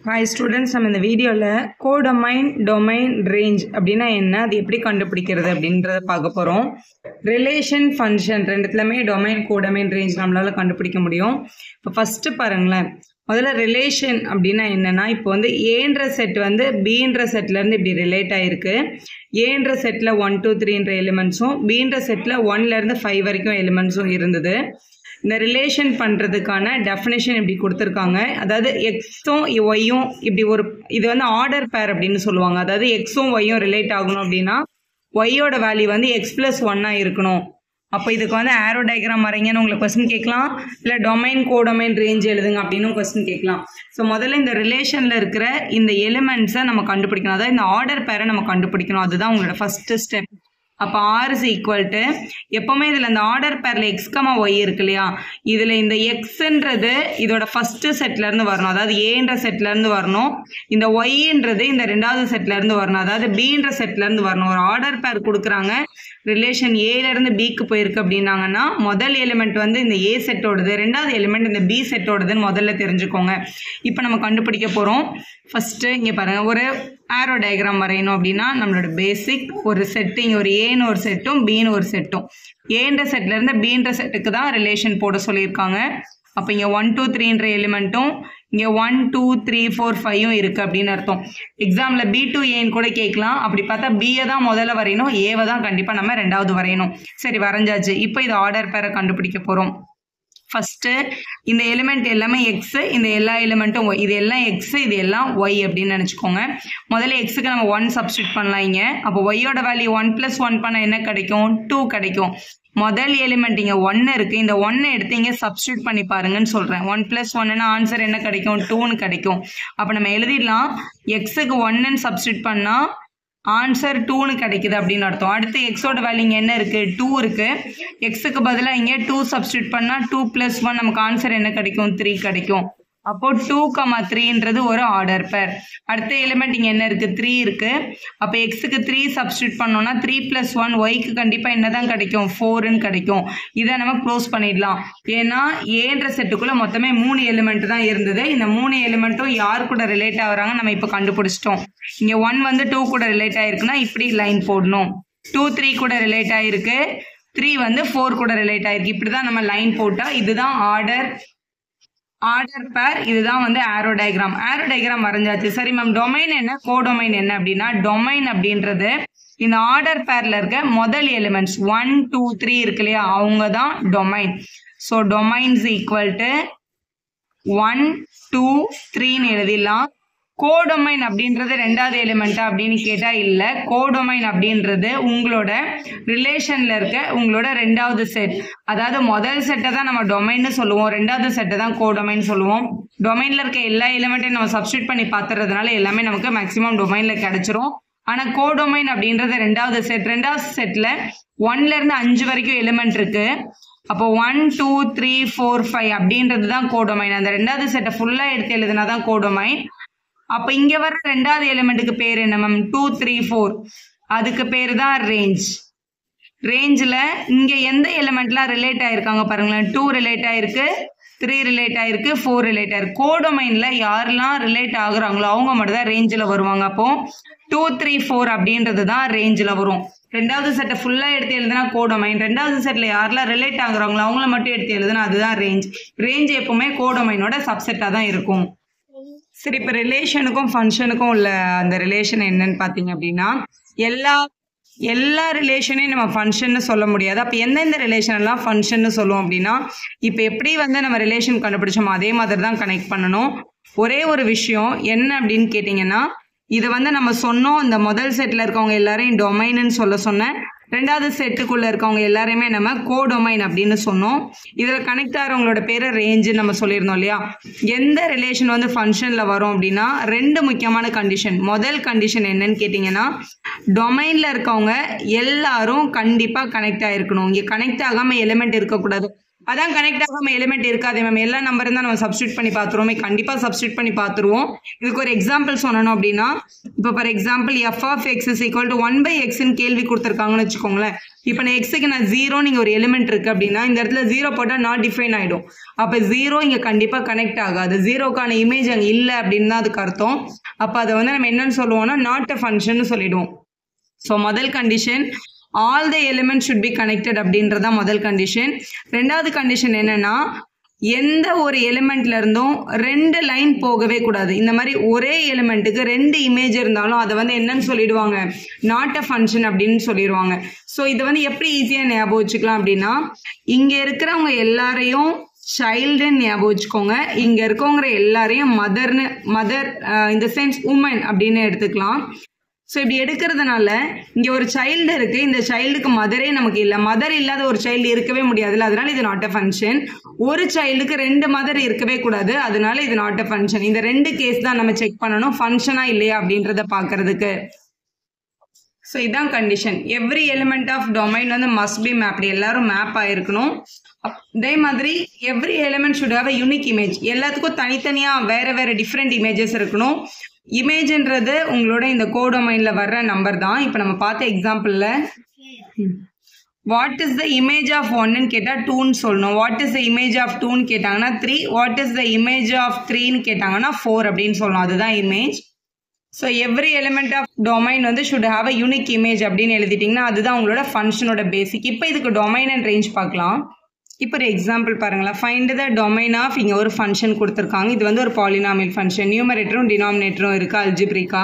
Hi students, நம்ம இந்த வீடியோல கோடொமைன், டொமைன், ரேஞ்ச் அப்படின்னா என்ன, அது எப்படி கண்டுபிடிக்கிறது அப்படின்றத பார்க்க போறோம். ரிலேஷன், ஃபங்க்ஷன் ரெண்டுத்துலயுமே டொமைன், கோடொமைன், ரேஞ்ச் நம்மளால கண்டுபிடிக்க முடியும். இப்போ ஃபர்ஸ்ட் பாருங்களேன், முதல்ல ரிலேஷன் அப்படின்னா என்னன்னா, இப்போ வந்து ஏன்ற செட் வந்து பீன்ற செட்ல இருந்து இப்படி ரிலேட் ஆயிருக்கு. ஏன்ற செட்ல 1 2 3ன்ற எலிமெண்ட்ஸும் பீன்ற செட்ல 1ல இருந்து 5 வரைக்கும் எலிமெண்ட்ஸும் இருந்தது. இந்த ரிலேஷன் பண்ணுறதுக்கான டெஃபினேஷன் இப்படி கொடுத்துருக்காங்க. அதாவது எக்ஸும் ஒய்யும் இப்படி ஒரு இது வந்து ஆர்டர் பேர் அப்படின்னு சொல்லுவாங்க. அதாவது எக்ஸும் ஒய்யும் ரிலேட் ஆகணும் அப்படின்னா ஒய்யோட வேல்யூ வந்து எக்ஸ் ப்ளஸ் 1 இருக்கணும். அப்போ இதுக்கு வந்து ஆரோ டயக்ராம் வரைங்கன்னு உங்களுக்கு கொஸ்டின் கேட்கலாம், இல்லை டொமைன் கோடொமைன் ரேஞ்ச் எழுதுங்க அப்படின்னு கொஸ்டின் கேட்கலாம். ஸோ முதல்ல இந்த ரிலேஷனில் இருக்கிற இந்த எலிமெண்ட்ஸை நம்ம கண்டுபிடிக்கணும். அதாவது இந்த ஆர்டர் பேரை நம்ம கண்டுபிடிக்கணும். அதுதான் உங்களோட ஃபர்ஸ்ட் ஸ்டெப். அப்போ ஆர் இஸ் ஈக்குவல் டு எப்போவுமே இதில் இந்த ஆர்டர் பேரில் எக்ஸ் கமா ஒய் இருக்கு இல்லையா, இதில் இந்த எக்ஸுன்றது இதோட ஃபஸ்ட்டு செட்லேருந்து வரணும், அதாவது ஏன்ற செட்லேருந்து வரணும். இந்த ஒய்ன்றது இந்த ரெண்டாவது செட்லேருந்து வரணும், அதாவது பீன்ற செட்லேருந்து வரணும். ஒரு ஆர்டர் பேர் கொடுக்குறாங்க, ரிலேஷன் ஏலேருந்து பிக்கு போயிருக்கு அப்படின்னாங்கன்னா முதல் எலிமெண்ட் வந்து இந்த ஏ செட்டோடது, ரெண்டாவது எலிமெண்ட் இந்த பி செட்டோடதுன்னு முதல்ல தெரிஞ்சுக்கோங்க. இப்போ நம்ம கண்டுபிடிக்க போகிறோம். ஃபஸ்ட்டு இங்கே பாருங்கள், ஒரு ஆரோ டயக்ராம் வரையணும் அப்படின்னா நம்மளோட பேசிக் ஒரு செட்டிங், ஒரு ஏன்னு ஒரு செட்டும் பின்னு ஒரு செட்டும். ஏன்ற செட்லேருந்து பீன்ற செட்டுக்கு தான் ரிலேஷன் போட சொல்லியிருக்காங்க. அப்போ இங்கே 1 2 3ன்ற எலிமெண்ட்டும் இங்கே 1 2 3 4 5ம் இருக்குது அப்படின்னு அர்த்தம். எக்ஸாமில் பி டு ஏன்னு கூட கேட்கலாம். அப்படி பார்த்தா பியை தான் முதல்ல வரையணும், ஏவை தான் கண்டிப்பாக நம்ம ரெண்டாவது வரையணும். சரி, வரைஞ்சாச்சு. இப்போ இது ஆர்டர் பேரை கண்டுபிடிக்க போகிறோம். ஃபஸ்ட்டு இந்த எலிமெண்ட் எல்லாமே எக்ஸு, இந்த எல்லா எலிமெண்ட்டும் ஒய். இது எல்லாம் எக்ஸு, இது எல்லாம் ஒய் அப்படின்னு நினச்சிக்கோங்க. முதல்ல எக்ஸுக்கு நம்ம 1 சப்ஸ்டியூட் பண்ணலாம் இங்கே. அப்போ ஒய்யோட வேல்யூ 1 + 1 பண்ண என்ன கிடைக்கும்? 2 கிடைக்கும். முதல் எலிமெண்ட் இங்கே 1 இருக்குது, இந்த 1 எடுத்து இங்கே சப்ஸ்டியூட் பண்ணி பாருங்கன்னு சொல்கிறேன். 1 + 1னா ஆன்சர் என்ன கிடைக்கும்? 2ன்னு கிடைக்கும். அப்போ நம்ம எழுதிடலாம், எக்ஸுக்கு 1ன்னு சப்ஸ்டியூட் பண்ணால் ஆன்சர் 2ன்னு கிடைக்குது அப்படின்னு அர்த்தம். அடுத்து எக்ஸோட வேல்யூ இங்கே என்ன இருக்குது? 2 இருக்குது. எக்ஸுக்கு பதிலாக இங்கே 2 சப்ஸ்டியூட் பண்ணால் 2 + 1 நமக்கு ஆன்சர் என்ன கிடைக்கும்? 3 கிடைக்கும். அப்போ 2, 3ன்றது ஒரு ஆர்டர் பேர். அடுத்த எலிமெண்ட் இங்கே என்ன இருக்குது? 3 இருக்குது. அப்போ எக்ஸுக்கு 3 சப்ஸ்டியூட் பண்ணோம்னா 3 + 1 ஒய்க்கு கண்டிப்பாக என்ன தான் கிடைக்கும்? 4ன்னு கிடைக்கும். இதை நம்ம க்ளோஸ் பண்ணிடலாம். ஏன்னா ஏன்ற செட்டுக்குள்ளே மொத்தமே 3 எலிமெண்ட் தான் இருந்தது. இந்த 3 எலிமெண்ட்டும் யார் கூட ரிலேட் ஆகுறாங்க நம்ம இப்போ கண்டுபிடிச்சிட்டோம். இங்கே 1 வந்து 2 கூட ரிலேட் ஆகிருக்குன்னா இப்படி லைன் போடணும். 2 3 கூட ரிலேட் ஆகிருக்கு, 3 வந்து 4 கூட ரிலேட் ஆகிருக்கு. இப்படி தான் நம்ம லைன் போட்டால் இதுதான் ஆர்டர் பேர். இதுதான் வந்து ஆரோ டயக்ராம். ஆரோ டயக்ராம் வரைஞ்சாச்சு. சரி மேம், டொமைன் என்ன, கோடொமைன் என்ன அப்படின்னா, டொமைன் அப்படின்றது இந்த ஆர்டர் பேர்ல இருக்க முதல் எலிமெண்ட்ஸ் 1 2 3 இருக்கு இல்லையா, அவங்க தான் domain. So domains equal to 1 2 3ன்னு எழுதிடலாம். கோடொமைன் அப்படின்றது ரெண்டாவது எலிமெண்ட்டா அப்படின்னு கேட்டால் இல்லை. கோடொமைன் அப்படின்றது உங்களோட ரிலேஷனில் இருக்க உங்களோட ரெண்டாவது செட். அதாவது முதல் செட்டை தான் நம்ம டொமைன்னு சொல்லுவோம், ரெண்டாவது செட்டை தான் கோடொமைன் சொல்லுவோம். டொமைனில் இருக்க எல்லா எலிமெண்ட்டையும் நம்ம சப்ஸ்டியூட் பண்ணி பார்த்துறதுனால எல்லாமே நமக்கு மேக்ஸிமம் டொமைனில் கிடைச்சிரும். ஆனால் கோடொமைன் அப்படின்றது ரெண்டாவது செட்டில் 1லேருந்து 5 வரைக்கும் எலிமெண்ட் இருக்குது. அப்போ 1 2 3 4 5 அப்படின்றது தான் கோடொமைன். அந்த ரெண்டாவது செட்டை ஃபுல்லாக எடுத்து எழுதுனா தான் கோடொமைன். அப்போ இங்கே வர ரெண்டாவது எலிமெண்ட்டுக்கு பேர் என்ன மேம்? 2 3 4, அதுக்கு பேர் தான் ரேஞ்ச். ரேஞ்சில் இங்கே எந்த எலிமெண்ட்லாம் ரிலேட் ஆகிருக்காங்க பாருங்களேன். 2 ரிலேட் ஆகிருக்கு, 3 ரிலேட் ஆகிருக்கு, 4 ரிலேட் ஆகிருக்கு. கோடொமைனில் யாரெல்லாம் ரிலேட் ஆகுறாங்களோ அவங்க மட்டும் தான் ரேஞ்சில் வருவாங்க. அப்போ 2 3 4 அப்படின்றது தான் ரேஞ்சில் வரும். ரெண்டாவது செட்டை ஃபுல்லாக எடுத்து எழுதுனா கோடொமைன், ரெண்டாவது செட்டில் யாரெல்லாம் ரிலேட் ஆகுறாங்களோ அவங்கள மட்டும் எடுத்து எழுதுனா அதுதான் ரேஞ்ச். ரேஞ்ச் எப்பவுமே கோடொமைனோட சப்செட்டாக தான் இருக்கும். சரி, இப்போ ரிலேஷனுக்கும் ஃபங்க்ஷனுக்கும் உள்ள அந்த ரிலேஷன் என்னன்னு பார்த்தீங்க அப்படின்னா, எல்லா ரிலேஷனையும் நம்ம ஃபங்க்ஷன்னு சொல்ல முடியாது. அப்போ எந்தெந்த ரிலேஷன் எல்லாம் ஃபங்க்ஷன்னு சொல்லுவோம் அப்படின்னா, இப்போ எப்படி வந்து நம்ம ரிலேஷன் கண்டுபிடிச்சோமோ அதே மாதிரி தான் கனெக்ட் பண்ணணும். ஒரே ஒரு விஷயம் என்ன அப்படின்னு கேட்டிங்கன்னா, இதை வந்து நம்ம சொன்னோம், இந்த முதல் செட்டில் இருக்கவங்க எல்லாரையும் டொமைன்னு சொல்ல சொன்னேன், ரெண்டாவது செட்டுக்குள்ளே இருக்கவங்க எல்லாரையுமே நம்ம கோடொமைன் அப்படின்னு சொன்னோம். இதில் கனெக்ட் ஆகிறவங்களோட பேரை ரேஞ்சுன்னு நம்ம சொல்லியிருந்தோம் இல்லையா. எந்த ரிலேஷன் வந்து ஃபங்க்ஷனில் வரும் அப்படின்னா 2 முக்கியமான கண்டிஷன். முதல் கண்டிஷன் என்னன்னு கேட்டிங்கன்னா, டொமைனில் இருக்கவங்க எல்லாரும் கண்டிப்பாக கனெக்ட் ஆகிருக்கணும். இங்கே கனெக்ட் ஆகாமல் எலிமெண்ட் இருக்கக்கூடாது. அதான் கனெக்ட் ஆகாம எலிமெண்ட் இருக்காதே மேம். எல்லா நம்பரும் தான் நம்ம சப்ஸ்டியூட் பண்ணி பார்த்துருவோமே. கண்டிப்பா சப்ஸ்டியூட் பண்ணி பார்த்துருவோம். இதுக்கு ஒரு எக்ஸாம்பிள் சொல்லணும் அப்படின்னா, இப்போ for example F of X is equal to 1/xன்னு கேள்வி கொடுத்துருக்காங்கன்னு வச்சுக்கோங்களேன். இப்போ நான் எக்ஸுக்கு நான் 0 நீங்க ஒரு எலிமெண்ட் இருக்கு அப்படின்னா இந்த இடத்துல 0 போட்டால் நாட் டிஃபைன் ஆயிடும். அப்போ 0 இங்க கண்டிப்பா கனெக்ட் ஆகாது. 0க்கான இமேஜ் அங்கே இல்லை அப்படின்னு தான் அதுக்கு அர்த்தம். அப்போ அதை வந்து நம்ம என்னன்னு சொல்லுவோம்னா நாட் அ ஃபங்க்ஷன் சொல்லிடுவோம். ஸோ முதல் condition all the elements should be connected அப்படின்றதா முதல் கண்டிஷன். ரெண்டாவது கண்டிஷன் என்னன்னா எந்த ஒரு எலிமெண்ட்ல இருந்தும் 2 லைன் போகவே கூடாது. இந்த மாதிரி ஒரே எலிமெண்ட்டுக்கு 2 இமேஜ் இருந்தாலும் அதை வந்து என்னன்னு சொல்லிடுவாங்க, நாட் அ ஃபங்க்ஷன் அப்படின்னு சொல்லிடுவாங்க. ஸோ இதை வந்து எப்படி ஈஸியாக ஞாபகம் வச்சுக்கலாம் அப்படின்னா, இங்க இருக்கிறவங்க எல்லாரையும் சைல்டுன்னு ஞாபகம் வச்சுக்கோங்க. இங்க இருக்கவங்க எல்லாரையும் மதர் இந்த சென்ஸ் உமன் அப்படின்னு எடுத்துக்கலாம். ஸோ இப்படி எடுக்கிறதுனால இங்கே ஒரு சைல்டு இருக்கு, இந்த சைல்டுக்கு மதரே நமக்கு இல்லை. மதர் இல்லாத ஒரு சைல்டு இருக்கவே முடியாதுல்ல, அதனால இது நாட் அ ஃபங்க்ஷன். ஒரு சைல்டுக்கு 2 மதர் இருக்கவே கூடாது, அதனால இது நாட் அ ஃபங்க்ஷன். இந்த 2 கேஸ் தான் நம்ம செக் பண்ணணும் ஃபங்க்ஷனா இல்லையா அப்படின்றத பார்க்கறதுக்கு. ஸோ இதான் condition. Every element of domain வந்து மஸ்ட் பி மேப்டு, எல்லாரும் மேப் ஆயிருக்கணும். அதே மாதிரி every element should have a unique image, எல்லாத்துக்கும் தனித்தனியாக வேற வேற டிஃப்ரெண்ட் இமேஜஸ் இருக்கணும். இமேஜ்ன்றது உங்களோட இந்த கோடொமைன்ல வர்ற நம்பர் தான். இப்போ நம்ம பார்த்த எக்ஸாம்பிள்ல what is the image of 1ன்னு கேட்டால் 2ன்னு சொல்லணும். What is the image of 2ன்னு கேட்டாங்கன்னா 3. What is the image of 3ன்னு கேட்டாங்கன்னா 4 அப்படின்னு சொல்லணும். அதுதான் image. So every element of domain வந்து should have a unique image அப்படின்னு எழுதிட்டிங்கன்னா அதுதான் உங்களோட ஃபங்க்ஷனோட பேசிக். இப்போ இதுக்கு டொமைன் அண்ட் ரேஞ்ச் பார்க்கலாம். இப்போ ஒரு எக்ஸாம்பிள் பாருங்களேன். ஃபைண்ட் த டொமைன் ஆஃப், இங்கே ஒரு ஃபங்க்ஷன் கொடுத்துருக்காங்க. இது வந்து ஒரு பாலினாமியல் ஃபங்க்ஷன், நியூமரேட்டரும் டினாமினேட்டரும் இருக்கு அல்ஜிப்ரிக்கா.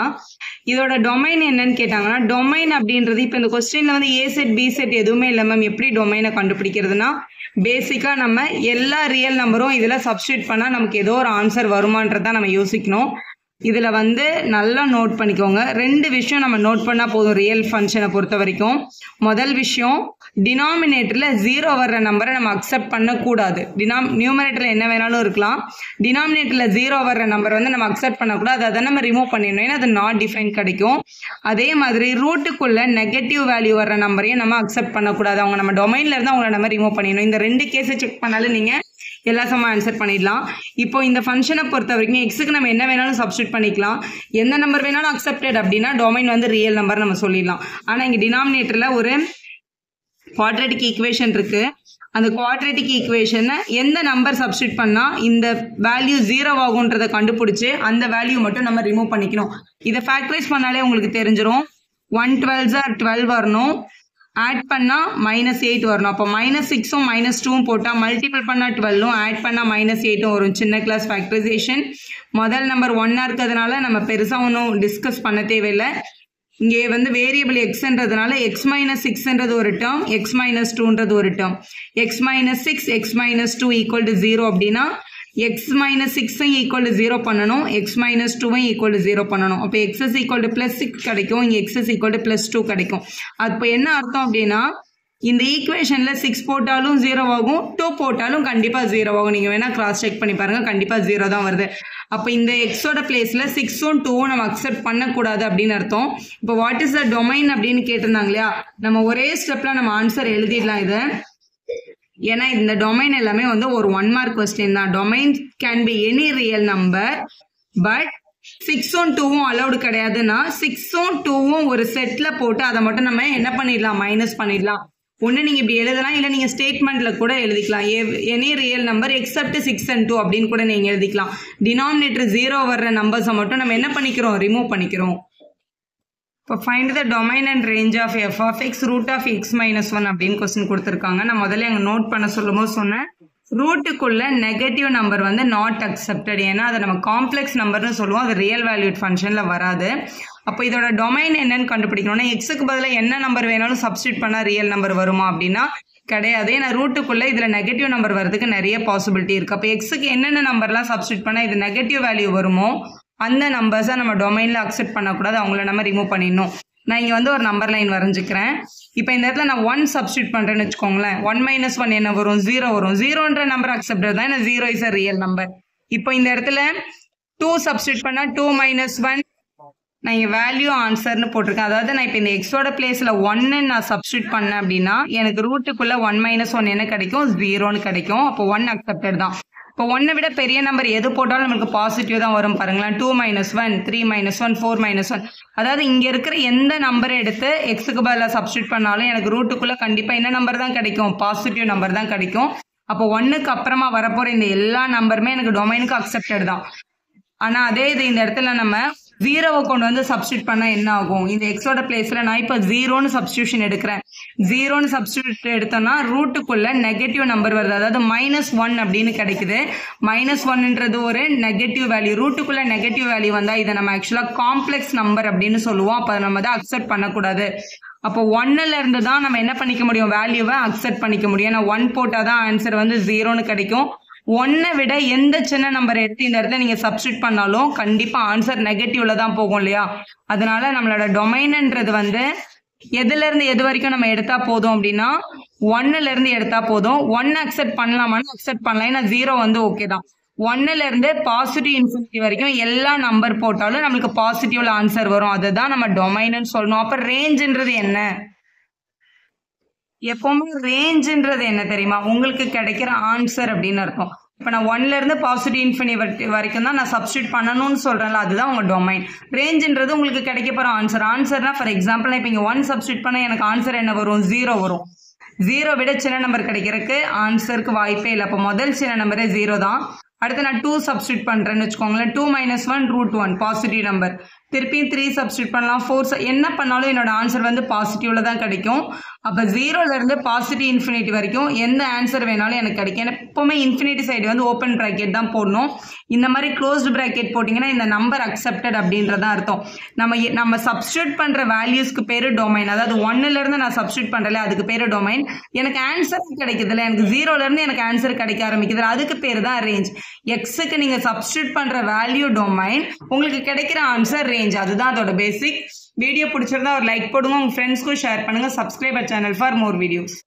இதோட டொமைன் என்னன்னு கேட்டாங்கன்னா, டொமைன் அப்படின்றது இப்போ இந்த கொஸ்டின்ல வந்து ஏ செட் பி செட் எதுவுமே இல்லை மேம். எப்படி டொமைனை கண்டுபிடிக்கிறதுனா, பேசிக்கா நம்ம எல்லா ரியல் நம்பரும் இதில் சப்ஸ்டியூட் பண்ணால் நமக்கு ஏதோ ஒரு ஆன்சர் வருமானதான் நம்ம யோசிக்கணும். இதில் வந்து நல்லா நோட் பண்ணிக்கோங்க. 2 விஷயம் நம்ம நோட் பண்ணால் போதும் ரியல் ஃபங்க்ஷனை பொறுத்த வரைக்கும். முதல் விஷயம், டினாமினேட்டரில் 0 வர்ற நம்பரை நம்ம அக்செப்ட் பண்ணக்கூடாது. நியூமரேட்டரில் என்ன வேணாலும் இருக்கலாம், டினாமினேட்டரில் 0 வர்ற நம்பர் வந்து நம்ம அக்செப்ட் பண்ணக்கூடாது. அதை நம்ம ரிமூவ் பண்ணிடணும், ஏன்னா அது நாட் டிஃபைன் கிடைக்கும். அதே மாதிரி ரூட்டுக்குள்ள நெகட்டிவ் வேல்யூ வர்ற நம்பரையும் நம்ம அக்செப்ட் பண்ணக்கூடாது. அவங்க நம்ம டொமைன்ல இருந்து அவங்கள நம்ம ரிமூவ் பண்ணிடணும். இந்த 2 கேஸை செக் பண்ணாலும் நீங்கள் எல்லா சமம் ஆன்சர் பண்ணிடலாம். இப்போ இந்த ஃபங்க்ஷனை பொறுத்த வரைக்கும் எக்ஸுக்கு நம்ம என்ன வேணாலும் சப்ஸ்டியூட் பண்ணிக்கலாம். எந்த நம்பர் வேணாலும் அக்செப்டட் அப்படின்னா டொமைன் வந்து ரியல் நம்பர் நம்ம சொல்லிடலாம். ஆனால் இங்கே டினாமினேட்டரில் ஒரு குவாட்ரேட்டிக் ஈக்குவேஷன் இருக்கு. அந்த குவாட்ரேட்டிக் ஈக்குவேஷனை எந்த நம்பர் சப்ஸ்டியூட் பண்ணால் இந்த வேல்யூ 0 ஆகுன்றதை கண்டுபிடிச்சி அந்த வேல்யூ மட்டும் நம்ம ரிமூவ் பண்ணிக்கணும். இதை ஃபேக்டரைஸ் பண்ணாலே உங்களுக்கு தெரிஞ்சிடும். 112 12 வரணும், ஆட் பண்ணா -8 வரணும். அப்போ -6ம் -2ம் போட்டால் மல்டிபிள் பண்ணால் 12ம் ஆட் பண்ணால் -8ம் வரும். சின்ன கிளாஸ் ஃபேக்டரைசேஷன். முதல் நம்பர் 1 இருக்கிறதுனால நம்ம பெருசாக ஒன்றும் டிஸ்கஸ் பண்ண தேவையில்லை. இங்கே வந்து வேரியபிள் எக்ஸ்ன்றதுனால x-6ன்றது ஒரு டேர்ம், x-2ன்றது ஒரு term. x-6 x-2 equal to 0 அப்படின்னா x-6 ஈக்குவல் டு 0 பண்ணணும், x-2 ஈக்குவல் டு 0 பண்ணணும். அப்போ x is equal to +6 கிடைக்கும், இங்கே x is equal to +2 கிடைக்கும். அப்போ என்ன அர்த்தம் அப்படின்னா, இந்த ஈக்குவேஷன்ல 6 போட்டாலும் 0 ஆகும், 2 போட்டாலும் கண்டிப்பா 0 ஆகும். நீங்க வேணா கிராஸ் செக் பண்ணி பாருங்க, கண்டிப்பா 0 தான் வருது. அப்போ இந்த எக்ஸோட பிளேஸ்ல 6ம் 2ம் நம்ம அக்செப்ட் பண்ணக்கூடாது அப்படின்னு அர்த்தம். இப்போ வாட் இஸ் த டொமைன் அப்படின்னு கேட்டிருந்தாங்க இல்லையா, நம்ம ஒரே ஸ்டெப்ல நம்ம ஆன்சர் எழுதிடலாம் இதை. ஏன்னா இந்த டொமைன் எல்லாமே வந்து ஒரு 1 மார்க் கொஸ்டின் தான். Domain can be any real number, but 6ம் 2ம் அலௌடு கிடையாதுன்னா 6ம் 2ம் ஒரு செட்ல போட்டு அதை மட்டும் நம்ம என்ன பண்ணிடலாம், மைனஸ் பண்ணிடலாம். ஒன்று நீங்கள் இப்படி எழுதலாம், இல்லை நீங்கள் ஸ்டேட்மெண்ட்ல கூட எழுதிக்கலாம். Any real number accept 6 and 2 அப்படின்னு கூட நீங்கள் எழுதிக்கலாம். டினாமினேட்டர் 0 வர்ற நம்பர்ஸை மட்டும் நம்ம என்ன பண்ணிக்கிறோம், ரிமூவ் பண்ணிக்கிறோம். இப்போ find the domain and range of f of x root of x-1 அப்படின்னு கொஸ்டின் கொடுத்துருக்காங்க. நான் முதல்ல அங்கே நோட் பண்ண சொல்லும்போது சொன்னேன், ரூட்டுக்குள்ள நெகட்டிவ் நம்பர் வந்து நாட் அக்செப்டட். ஏன்னா அதை நம்ம காம்ப்ளெக்ஸ் நம்பர்னு சொல்லுவோம், அது ரியல் வேல்யூட் ஃபங்க்ஷன்ல வராது. அப்போ இதோட டொமைன் என்னன்னு கண்டுபிடிக்கணும்னா, எக்ஸுக்கு பதிலாக என்ன நம்பர் வேணாலும் சப்ஸ்டியூட் பண்ணால் ரியல் நம்பர் வருமா அப்படின்னா கிடையாது. ஏன்னா ரூட்டுக்குள்ள இதில் நெகட்டிவ் நம்பர் வரதுக்கு நிறைய பாசிபிலிட்டி இருக்கு. அப்போ எக்ஸுக்கு என்னென்ன நம்பர்லாம் சப்ஸ்டியூட் பண்ணால் இது நெகட்டிவ் வேல்யூ வருமோ அந்த நம்பர்ஸை நம்ம டொமைன்ல அக்செப்ட் பண்ணக்கூடாது, அவங்கள நம்ம ரிமூவ் பண்ணிடணும். நான் இங்கே வந்து ஒரு நம்பர் லைன் வரைஞ்சிக்கிறேன். இப்போ இந்த இடத்துல நான் 1 சப்ஸ்டியூட் பண்ணுறேன்னு வச்சுக்கோங்களேன். 1 - 1 என்ன வரும், 0 வரும். 0ன்ற நம்பர் அக்செப்டட் தான், ஏன்னா 0 இஸ் அ ரியல் நம்பர். இப்போ இந்த இடத்துல 2 சப்ஸ்டியூட் பண்ணால் 2 - 1 நான் இங்கே வேல்யூ ஆன்சர்னு போட்டிருக்கேன். அதாவது நான் இப்போ இந்த எக்ஸோட பிளேஸில் 1 நான் சப்ஸ்டியூட் பண்ணேன் அப்படின்னா எனக்கு ரூட்டுக்குள்ளே 1 - 1 என்ன கிடைக்கும், 0ன்னு கிடைக்கும். அப்போ 1 அக்செப்டட் தான். இப்போ 1 விட பெரிய நம்பர் எது போட்டாலும் நம்மளுக்கு பாசிட்டிவ் தான் வரும் பாருங்களேன். 2 - 1, 3 - 1, 4 - 1. அதாவது இங்கே இருக்கிற எந்த நம்பரை எடுத்து எக்ஸுக்கு பதிலாக சப்ஸ்டியூட் பண்ணாலும் எனக்கு ரூட்டுக்குள்ளே கண்டிப்பாக என்ன நம்பர் தான் கிடைக்கும், பாசிட்டிவ் நம்பர் தான் கிடைக்கும். அப்போ 1க்கு அப்புறமா வரப்போகிற இந்த எல்லா நம்பருமே எனக்கு டொமைனுக்கு அக்செப்டட் தான். ஆனால் அதே இது இந்த இடத்துல நம்ம 0வை கொண்டு வந்து சப்ஸ்டியூட் பண்ணால் என்ன ஆகும், இந்த எக்ஸோட பிளேஸில் நான் இப்போ 0ன்னு சப்ஸ்டியூஷன் எடுக்கிறேன். 0ன்னு சப்ஸ்டியூட் எடுத்தோம்னா ரூட்டுக்குள்ள நெகட்டிவ் நம்பர் வருது. அதாவது -1 அப்படின்னு கிடைக்குது. -1ன்றது ஒரு நெகட்டிவ் வேல்யூ. ரூட்டுக்குள்ள நெகட்டிவ் வேல்யூ வந்தால் இதை நம்ம ஆக்சுவலாக காம்ப்ளெக்ஸ் நம்பர் அப்படின்னு சொல்லுவோம். அப்போ நம்ம அதை அக்செப்ட் பண்ணக்கூடாது. அப்போ 1ல இருந்து தான் நம்ம என்ன பண்ணிக்க முடியும், வேல்யூவை அக்செப்ட் பண்ணிக்க முடியும். ஏன்னா 1 போட்டால் தான் ஆன்சர் வந்து 0ன்னு கிடைக்கும். 1 விட எந்த சின்ன நம்பரை எடுத்து இந்த இடத்துல நீங்க சப்ஸ்டியூட் பண்ணாலும் கண்டிப்பா ஆன்சர் நெகட்டிவ்ல தான் போகும் இல்லையா. அதனால நம்மளோட டொமைன்ன்றது வந்து எதுல இருந்து எது வரைக்கும் நம்ம எடுத்தா போதும் அப்படின்னா 1ல இருந்து எடுத்தா போதும். 1 அக்செப்ட் பண்ணலாமான்னு அக்செப்ட் பண்ணலாம். ஏன்னா 0 வந்து ஓகே தான். 1ல இருந்து பாசிட்டிவ் இன்ஃபினிட்டி வரைக்கும் எல்லா நம்பர் போட்டாலும் நம்மளுக்கு பாசிட்டிவ்ல ஆன்சர் வரும். அதுதான் நம்ம டொமைன்னு சொல்லணும். அப்ப ரேஞ்சுன்றது என்ன, எப்பவுமே ரேஞ்சுன்றது என்ன தெரியுமா, உங்களுக்கு கிடைக்கிற ஆன்சர் அப்படின்னு அர்த்தம். இப்போ நான் 1ல இருந்து பாசிட்டிவ் இன்ஃபினிட்டி வரைக்கும் தான் நான் சப்ஸ்டியூட் பண்ணணும்னு சொல்றேன்ல, அதுதான் உங்க டொமைன். ரேஞ்சுன்றது உங்களுக்கு கிடைக்க போற ஆன்சர்னா ஃபார் எக்ஸாம்பிள் நான் இப்போ இங்கே 1 சப்ஸ்டியூட் பண்ண எனக்கு ஆன்சர் என்ன வரும், 0 வரும். 0 விட சின்ன நம்பர் கிடைக்கிறதுக்கு ஆன்சருக்கு வாய்ப்பே இல்லை. அப்போ முதல் சின்ன நம்பரே 0 தான். அடுத்து நான் 2 சப்ஸ்டியூட் பண்றேன்னு வச்சுக்கோங்களேன். 2 - 1 √1 பாசிட்டிவ் நம்பர். திருப்பியும் 3 சப்ஸ்டியூட் பண்ணலாம். 4 என்ன பண்ணாலும் என்னோட ஆன்சர் வந்து பாசிட்டிவ்ல தான் கிடைக்கும். அப்போ 0ல இருந்து பாசிட்டிவ் இன்ஃபினிட்டி வரைக்கும் எந்த ஆன்சர் வேணாலும் எனக்கு கிடைக்கும். எப்பவுமே இன்ஃபினிட்டி சைடு வந்து ஓப்பன் பிராக்கெட் தான் போடணும். இந்த மாதிரி க்ளோஸ்டு பிராக்கெட் போட்டிங்கன்னா இந்த நம்பர் அக்செப்டட் அப்படின்றதான் அர்த்தம். நம்ம சப்ஸ்டியூட் பண்ற வேல்யூஸ்க்கு பேரு டொமைன். அதாவது 1ல இருந்து நான் சப்ஸ்டியூட் பண்றேன், அதுக்கு பேரு டொமைன். எனக்கு ஆன்சர் கிடைக்குதுல்ல, எனக்கு 0ல இருந்து எனக்கு ஆன்சர் கிடைக்க ஆரம்பிக்குது, அதுக்கு பேரு தான் ரேஞ்ச். எக்ஸுக்கு நீங்க சப்ஸ்டியூட் பண்ற வேல்யூ டொமைன், உங்களுக்கு கிடைக்கிற ஆன்சர் ரேஞ்ச். அதுதான் அதோட பேசிக். வீடியோ பிடிச்சிருந்தா ஒரு லைக் போடுங்க, உங்க ஃப்ரெண்ட்ஸ்க்கும் ஷேர் பண்ணுங்க. Subscribe channel for more videos.